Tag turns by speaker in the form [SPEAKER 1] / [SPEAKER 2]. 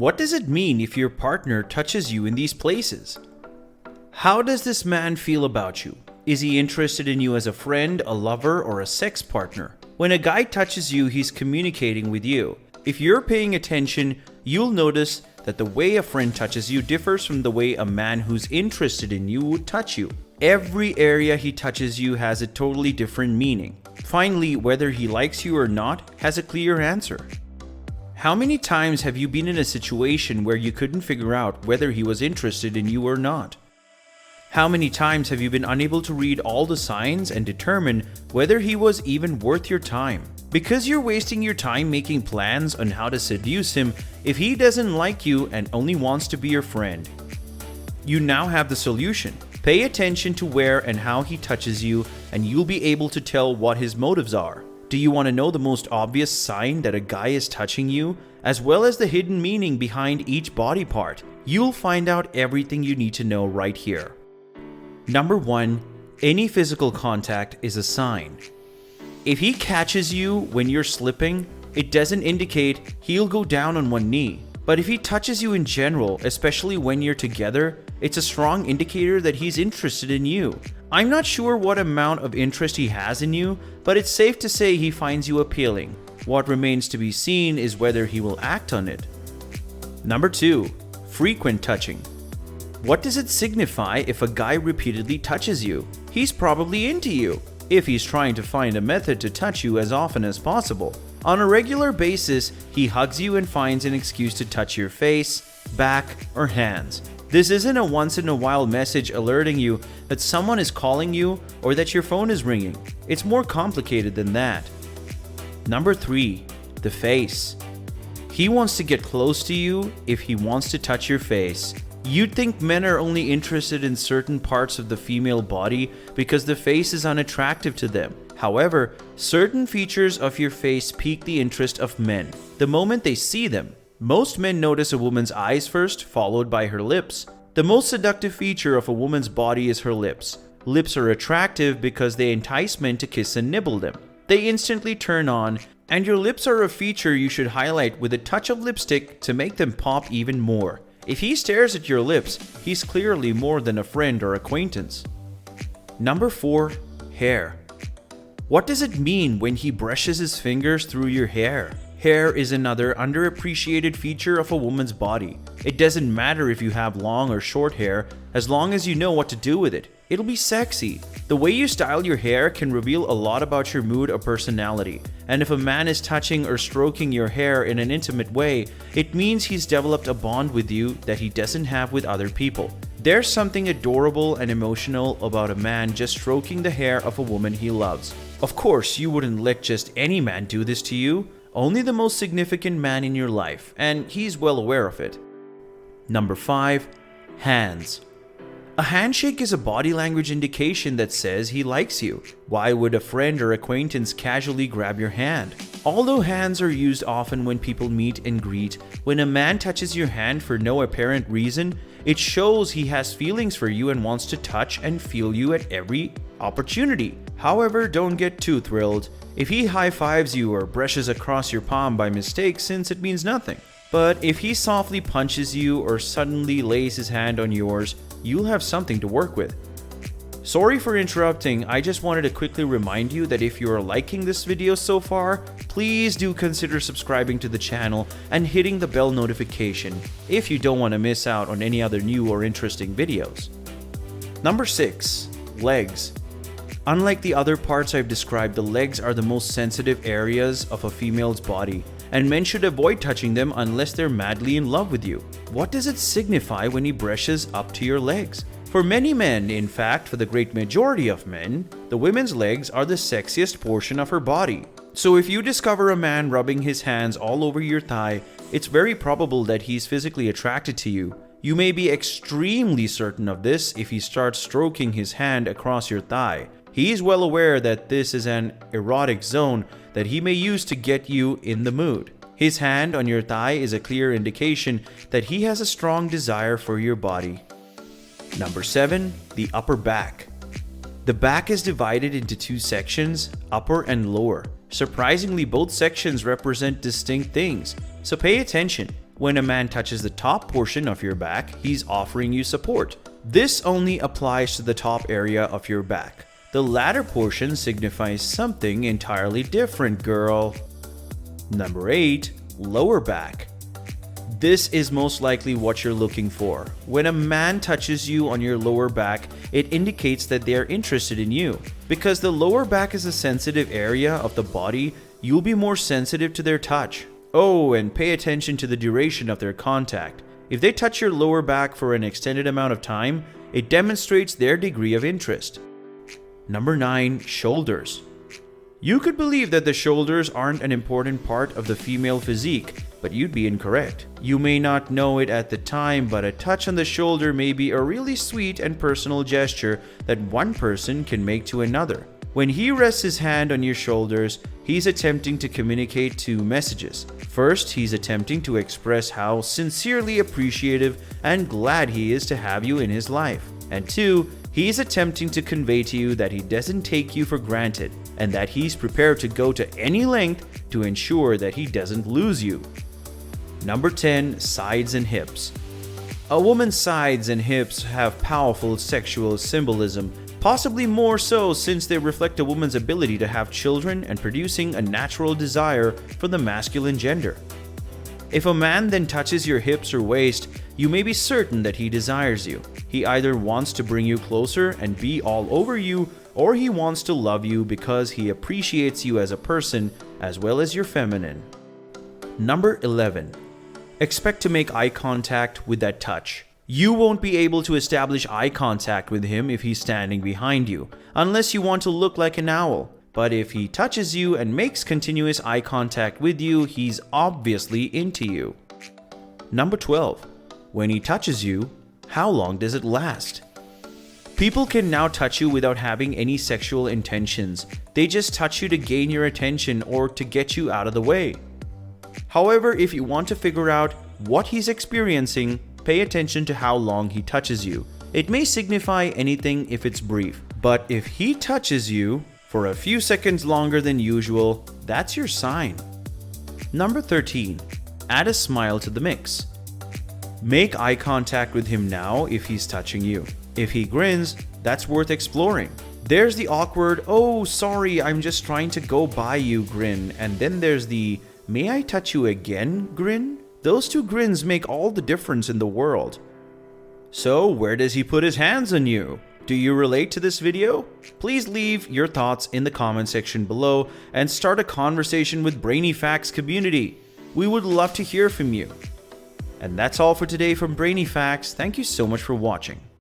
[SPEAKER 1] What does it mean if your partner touches you in these places? How does this man feel about you? Is he interested in you as a friend, a lover, or a sex partner? When a guy touches you, he's communicating with you. If you're paying attention, you'll notice that the way a friend touches you differs from the way a man who's interested in you would touch you. Every area he touches you has a totally different meaning. Finally, whether he likes you or not has a clear answer. How many times have you been in a situation where you couldn't figure out whether he was interested in you or not? How many times have you been unable to read all the signs and determine whether he was even worth your time? Because you're wasting your time making plans on how to seduce him if he doesn't like you and only wants to be your friend. You now have the solution. Pay attention to where and how he touches you, and you'll be able to tell what his motives are. Do you want to know the most obvious sign that a guy is touching you, as well as the hidden meaning behind each body part? You'll find out everything you need to know right here. Number 1. Any physical contact is a sign. If he catches you when you're slipping, it doesn't indicate he'll go down on one knee. But if he touches you in general, especially when you're together, it's a strong indicator that he's interested in you. I'm not sure what amount of interest he has in you, but it's safe to say he finds you appealing. What remains to be seen is whether he will act on it. Number 2. Frequent touching. What does it signify if a guy repeatedly touches you? He's probably into you, if he's trying to find a method to touch you as often as possible. On a regular basis, he hugs you and finds an excuse to touch your face, back, or hands. This isn't a once-in-a-while message alerting you that someone is calling you or that your phone is ringing. It's more complicated than that. Number 3. The face. He wants to get close to you if he wants to touch your face. You'd think men are only interested in certain parts of the female body because the face is unattractive to them. However, certain features of your face pique the interest of men the moment they see them. Most men notice a woman's eyes first, followed by her lips. The most seductive feature of a woman's body is her lips. Lips are attractive because they entice men to kiss and nibble them. They instantly turn on, and your lips are a feature you should highlight with a touch of lipstick to make them pop even more. If he stares at your lips, he's clearly more than a friend or acquaintance. Number 4. Hair. What does it mean when he brushes his fingers through your hair? Hair is another underappreciated feature of a woman's body. It doesn't matter if you have long or short hair, as long as you know what to do with it. It'll be sexy. The way you style your hair can reveal a lot about your mood or personality. And if a man is touching or stroking your hair in an intimate way, it means he's developed a bond with you that he doesn't have with other people. There's something adorable and emotional about a man just stroking the hair of a woman he loves. Of course, you wouldn't let just any man do this to you. Only the most significant man in your life, and he's well aware of it. Number 5. Hands. A handshake is a body language indication that says he likes you. Why would a friend or acquaintance casually grab your hand? Although hands are used often when people meet and greet, when a man touches your hand for no apparent reason, it shows he has feelings for you and wants to touch and feel you at every opportunity. However, don't get too thrilled if he high-fives you or brushes across your palm by mistake, since it means nothing. But if he softly punches you or suddenly lays his hand on yours, you'll have something to work with. Sorry for interrupting, I just wanted to quickly remind you that if you are liking this video so far, please do consider subscribing to the channel and hitting the bell notification if you don't want to miss out on any other new or interesting videos. Number 6. Legs. Unlike the other parts I've described, the legs are the most sensitive areas of a female's body, and men should avoid touching them unless they're madly in love with you. What does it signify when he brushes up to your legs? For many men, in fact, for the great majority of men, the women's legs are the sexiest portion of her body. So if you discover a man rubbing his hands all over your thigh, it's very probable that he's physically attracted to you. You may be extremely certain of this if he starts stroking his hand across your thigh. He's well aware that this is an erotic zone that he may use to get you in the mood. His hand on your thigh is a clear indication that he has a strong desire for your body. Number 7. The upper back. The back is divided into two sections, upper and lower. Surprisingly, both sections represent distinct things, so pay attention. When a man touches the top portion of your back, he's offering you support. This only applies to the top area of your back. The latter portion signifies something entirely different, girl. Number 8. Lower back. This is most likely what you're looking for. When a man touches you on your lower back, it indicates that they are interested in you. Because the lower back is a sensitive area of the body, you'll be more sensitive to their touch. Oh, and pay attention to the duration of their contact. If they touch your lower back for an extended amount of time, it demonstrates their degree of interest. Number 9. Shoulders. You could believe that the shoulders aren't an important part of the female physique, but you'd be incorrect. You may not know it at the time, but a touch on the shoulder may be a really sweet and personal gesture that one person can make to another. When he rests his hand on your shoulders, he's attempting to communicate two messages. First, he's attempting to express how sincerely appreciative and glad he is to have you in his life. And 2, he's attempting to convey to you that he doesn't take you for granted and that he's prepared to go to any length to ensure that he doesn't lose you. Number 10. Sides and hips. A woman's sides and hips have powerful sexual symbolism, possibly more so since they reflect a woman's ability to have children and producing a natural desire for the masculine gender. If a man then touches your hips or waist, you may be certain that he desires you. He either wants to bring you closer and be all over you, or he wants to love you because he appreciates you as a person as well as your feminine. Number 11. Expect to make eye contact with that touch. You won't be able to establish eye contact with him if he's standing behind you, unless you want to look like an owl. But if he touches you and makes continuous eye contact with you, he's obviously into you. Number 12. When he touches you, how long does it last? People can now touch you without having any sexual intentions. They just touch you to gain your attention or to get you out of the way. However, if you want to figure out what he's experiencing, pay attention to how long he touches you. It may signify anything if it's brief, but if he touches you for a few seconds longer than usual, that's your sign. Number 13. Add a smile to the mix. Make eye contact with him now if he's touching you. If he grins, that's worth exploring. There's the awkward, "Oh, sorry, I'm just trying to go by you" grin, and then there's the "May I touch you again" grin. Those two grins make all the difference in the world. So, where does he put his hands on you? Do you relate to this video? Please leave your thoughts in the comment section below and start a conversation with Brainy Facts community. We would love to hear from you. And that's all for today from Brainy Facts. Thank you so much for watching.